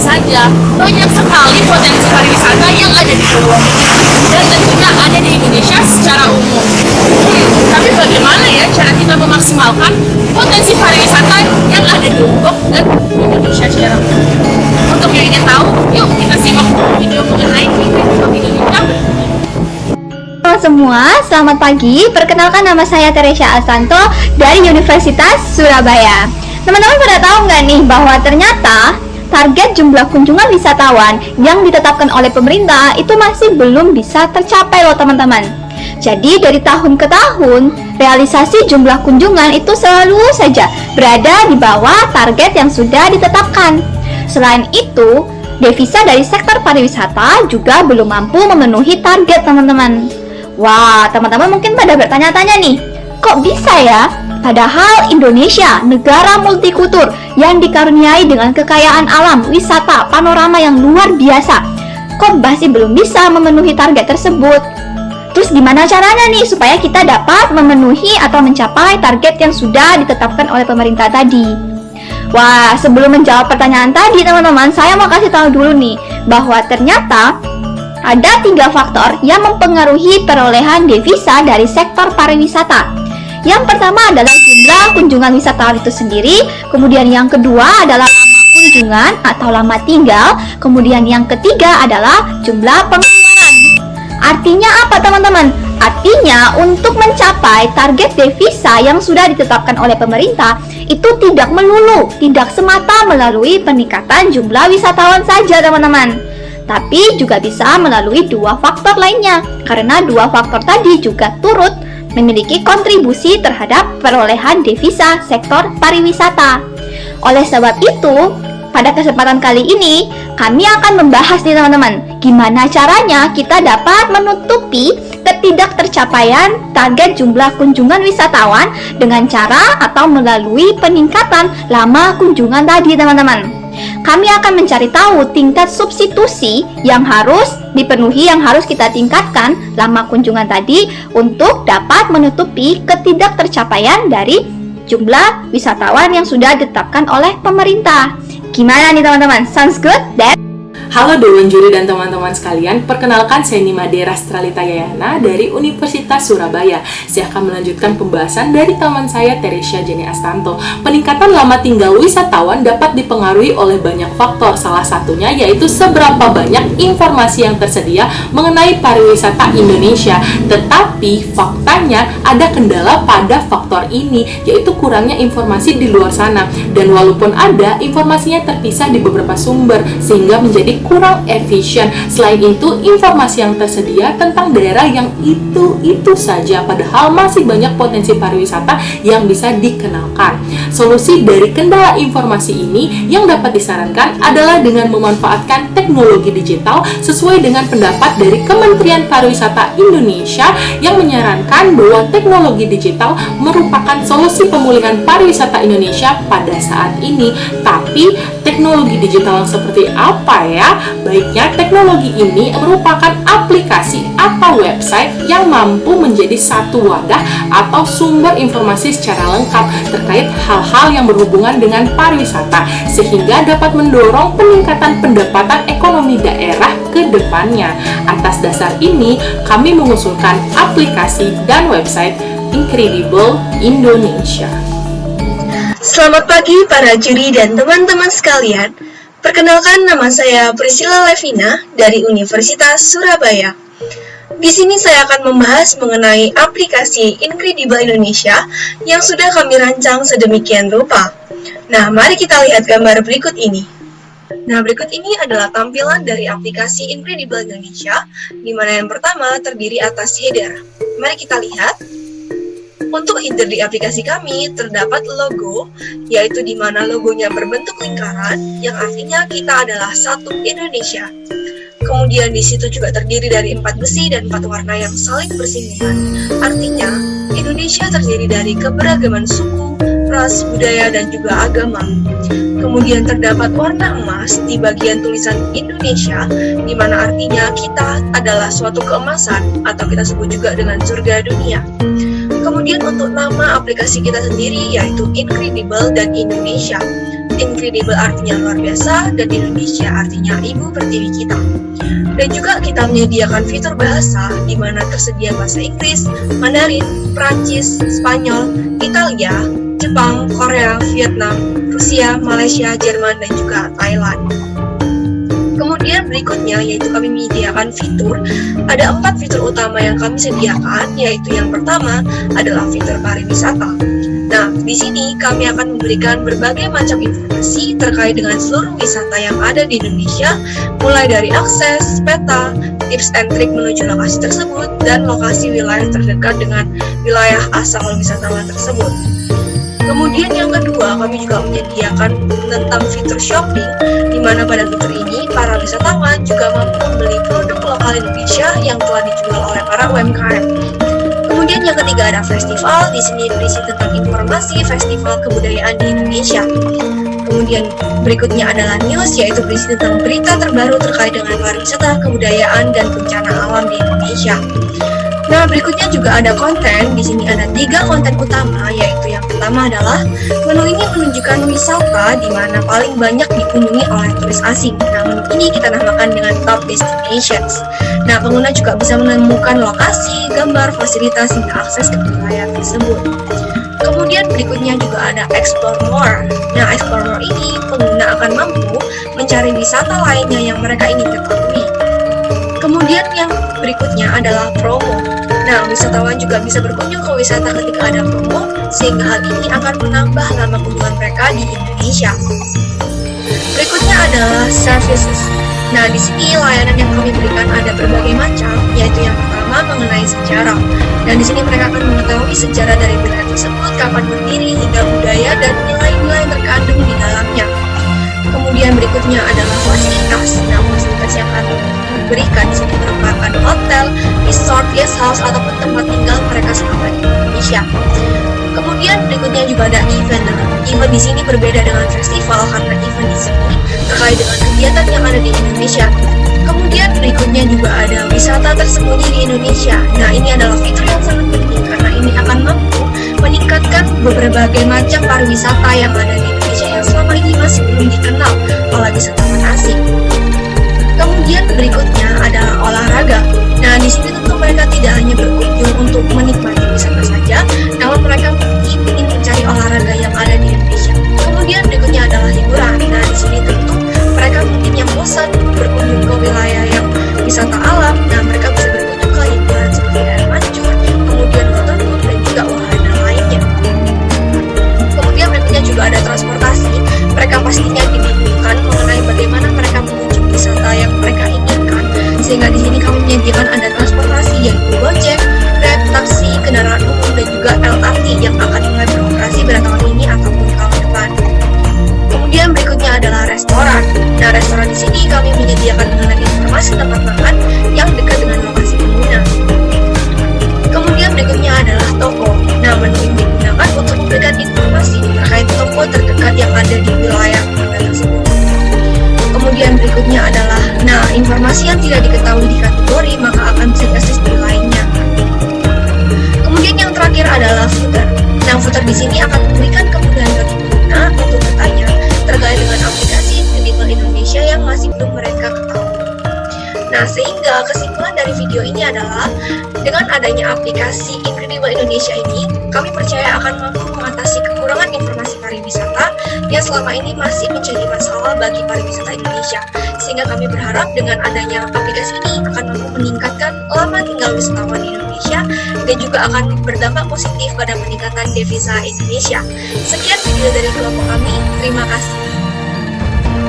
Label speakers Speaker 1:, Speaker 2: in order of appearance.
Speaker 1: saja, banyak sekali potensi pariwisata yang ada di Pulau dan tentunya ada di Indonesia secara umum. Tapi bagaimana ya cara kita memaksimalkan potensi pariwisata yang ada di Lombok dan Indonesia secara umum? Untuk yang ingin tahu, yuk kita simak video mengenai Indonesia.
Speaker 2: Halo semua, selamat pagi. Perkenalkan, nama saya Teresia Asanto dari Universitas Surabaya. Teman-teman pada tahu nggak nih bahwa ternyata target jumlah kunjungan wisatawan yang ditetapkan oleh pemerintah itu masih belum bisa tercapai loh teman-teman. Jadi dari tahun ke tahun, realisasi jumlah kunjungan itu selalu saja berada di bawah target yang sudah ditetapkan. Selain itu, devisa dari sektor pariwisata juga belum mampu memenuhi target teman-teman. Wah, teman-teman mungkin pada bertanya-tanya nih, kok bisa ya? Padahal Indonesia, negara multikultur yang dikaruniai dengan kekayaan alam, wisata, panorama yang luar biasa, kok masih belum bisa memenuhi target tersebut? Terus gimana caranya nih supaya kita dapat memenuhi atau mencapai target yang sudah ditetapkan oleh pemerintah tadi? Wah, sebelum menjawab pertanyaan tadi teman-teman, saya mau kasih tahu dulu nih bahwa ternyata ada 3 faktor yang mempengaruhi perolehan devisa dari sektor pariwisata. Yang pertama adalah jumlah kunjungan wisatawan itu sendiri, kemudian yang kedua adalah lama kunjungan atau lama tinggal, kemudian yang ketiga adalah jumlah pengeluaran. Artinya apa teman-teman? Artinya untuk mencapai target devisa yang sudah ditetapkan oleh pemerintah itu tidak melulu, tidak semata melalui peningkatan jumlah wisatawan saja teman-teman, tapi juga bisa melalui 2 faktor lainnya, karena 2 faktor tadi juga turut memiliki kontribusi terhadap perolehan devisa sektor pariwisata. Oleh sebab itu, pada kesempatan kali ini kami akan membahas nih teman-teman, gimana caranya kita dapat menutupi ketidaktercapaian target jumlah kunjungan wisatawan dengan cara atau melalui peningkatan lama kunjungan tadi teman-teman. Kami akan mencari tahu tingkat substitusi yang harus dipenuhi, yang harus kita tingkatkan lama kunjungan tadi untuk dapat menutupi ketidaktercapaian dari jumlah wisatawan yang sudah ditetapkan oleh pemerintah. Gimana nih teman-teman? Sounds good?
Speaker 3: Halo Dewan Juri dan teman-teman sekalian, perkenalkan saya Nimade Rastralita Yayana dari Universitas Surabaya. Saya akan melanjutkan pembahasan dari teman saya Teresia Jenny Astanto. Peningkatan lama tinggal wisatawan dapat dipengaruhi oleh banyak faktor, salah satunya yaitu seberapa banyak informasi yang tersedia mengenai pariwisata Indonesia. Tetapi faktanya ada kendala pada faktor ini, yaitu kurangnya informasi di luar sana. Dan walaupun ada, informasinya terpisah di beberapa sumber sehingga menjadi kurang efisien. Selain itu, informasi yang tersedia tentang daerah yang itu saja, padahal masih banyak potensi pariwisata yang bisa dikenalkan. Solusi dari kendala informasi ini yang dapat disarankan adalah dengan memanfaatkan teknologi digital sesuai dengan pendapat dari Kementerian Pariwisata Indonesia yang menyarankan bahwa teknologi digital merupakan solusi pemulihan pariwisata Indonesia pada saat ini. Tapi teknologi digital seperti apa ya? Baiknya teknologi ini merupakan aplikasi atau website yang mampu menjadi satu wadah atau sumber informasi secara lengkap terkait hal-hal yang berhubungan dengan pariwisata, sehingga dapat mendorong peningkatan pendapatan ekonomi daerah ke depannya. Atas dasar ini, kami mengusulkan aplikasi dan website Incredible Indonesia.
Speaker 4: Selamat pagi para juri dan teman-teman sekalian. Perkenalkan, nama saya Priscilla Levina dari Universitas Surabaya. Di sini saya akan membahas mengenai aplikasi Incredible Indonesia yang sudah kami rancang sedemikian rupa. Nah, mari kita lihat gambar berikut ini. Nah, berikut ini adalah tampilan dari aplikasi Incredible Indonesia, di mana yang pertama terdiri atas header. Mari kita lihat. Untuk header di aplikasi kami terdapat logo, yaitu di mana logonya berbentuk lingkaran, yang artinya kita adalah satu Indonesia. Kemudian di situ juga terdiri dari 4 besi dan 4 warna yang saling bersinggungan. Artinya, Indonesia terdiri dari keberagaman suku, ras, budaya, dan juga agama. Kemudian terdapat warna emas di bagian tulisan Indonesia, di mana artinya kita adalah suatu keemasan, atau kita sebut juga dengan surga dunia. Kemudian untuk nama aplikasi kita sendiri yaitu Incredible dan Indonesia. incredible artinya luar biasa, dan Indonesia artinya ibu pertiwi kita. Dan juga kita menyediakan fitur bahasa di mana tersedia bahasa Inggris, Mandarin, Prancis, Spanyol, Italia, Jepang, Korea, Vietnam, Rusia, Malaysia, Jerman, dan juga Thailand. Kemudian berikutnya yaitu kami menyediakan fitur. Ada 4 fitur utama yang kami sediakan, yaitu yang pertama adalah fitur pariwisata. Nah, di sini kami akan memberikan berbagai macam informasi terkait dengan seluruh wisata yang ada di Indonesia, mulai dari akses, peta, tips and trik menuju lokasi tersebut, dan lokasi wilayah terdekat dengan wilayah asal wisatawan tersebut. Kemudian yang kedua, kami juga menyediakan tentang fitur shopping, di mana pada fitur ini para wisatawan juga mampu membeli produk lokal Indonesia yang telah dijual oleh para UMKM. Kemudian yang ketiga ada festival, di sini berisi tentang informasi festival kebudayaan di Indonesia. Kemudian berikutnya adalah news, yaitu berisi tentang berita terbaru terkait dengan pariwisata, kebudayaan, dan bencana alam di Indonesia. Nah, berikutnya juga ada konten. Di sini ada 3 konten utama, yaitu yang pertama adalah menu ini menunjukkan wisata di mana paling banyak dikunjungi oleh turis asing. Nah, menu ini kita namakan dengan Top Destinations. Nah, pengguna juga bisa menemukan lokasi, gambar, fasilitas, hingga akses ke wilayah tersebut. Kemudian berikutnya juga ada Explore More. Nah, Explore More ini pengguna akan mampu mencari wisata lainnya yang mereka ingin ketahui. Kemudian yang berikutnya adalah promo. Nah, wisatawan juga bisa berkunjung ke wisata ketika ada promo, sehingga hal ini akan menambah lama kunjungan mereka di Indonesia. Berikutnya adalah services. Nah, di sini layanan yang kami berikan ada berbagai macam, yaitu yang pertama mengenai sejarah. Dan di sini mereka akan mengetahui sejarah dari wilayah tersebut, kapan berdiri, hingga budaya dan nilai-nilai yang terkandung di dalamnya. Kemudian berikutnya adalah fasilitas. Nah, fasilitas yang kami berikan di sini merupakan hotel, resort, guest house, ataupun tempat tinggal mereka selama di Indonesia. Kemudian berikutnya juga ada event. Event di sini berbeda dengan festival karena event di sini terkait dengan kegiatan yang ada di Indonesia. Kemudian berikutnya juga ada wisata tersembunyi di Indonesia. Nah, ini adalah fitur yang sangat penting karena ini akan mampu meningkatkan berbagai macam pariwisata yang ada di Indonesia yang selama ini masih belum dikenal oleh wisatawan asing. Kemudian berikutnya adalah olahraga. Nah, di sini tentu mereka tidak hanya berkunjung untuk menikmati wisata saja, namun mereka mungkin ingin mencari olahraga yang ada di Indonesia. Kemudian berikutnya adalah hiburan. Nah, di sini tentu mereka mungkin yang bosan berkunjung ke wilayah yang wisata alam. Nah, mereka bisa berkunjung ke hiburan seperti air mancur, kemudian waterpark, dan juga wahana lainnya. Kemudian berikutnya juga ada transportasi. Mereka pastinya dibingungkan mengenai bagaimana mereka menuju wisata yang mereka inginkan, sehingga di sini kami menyediakan ada transportasi yaitu Gojek, Grab, taksi, kendaraan umum, dan juga LRT yang akan mulai beroperasi pada tahun ini ataupun tahun depan. Kemudian berikutnya adalah restoran. Nah, restoran di sini kami menyediakan mengenai informasi tempat makan yang dekat dengan lokasi pengguna. Kemudian berikutnya adalah toko. Nah, menu ini digunakan untuk memberikan informasi terkait toko terdekat yang ada di wilayah tersebut. Kemudian berikutnya adalah, informasi yang tidak diketahui di kategori maka akan bisa diakses di lainnya. Kemudian yang terakhir adalah footer. Nah, footer di sini akan memberikan kemudahan bagi pengguna untuk bertanya terkait dengan aplikasi Incredible Indonesia yang masih belum mereka ketahui. Nah, sehingga kesimpulan dari video ini adalah dengan adanya aplikasi Incredible Indonesia ini, kami percaya akan mampu mengatasi kekurangan informasi pariwisata yang selama ini masih menjadi masalah bagi pariwisata Indonesia. Sehingga kami berharap dengan adanya aplikasi ini akan mampu meningkatkan lama tinggal wisatawan di Indonesia dan juga akan berdampak positif pada peningkatan devisa Indonesia. Sekian video dari kelompok kami, terima kasih.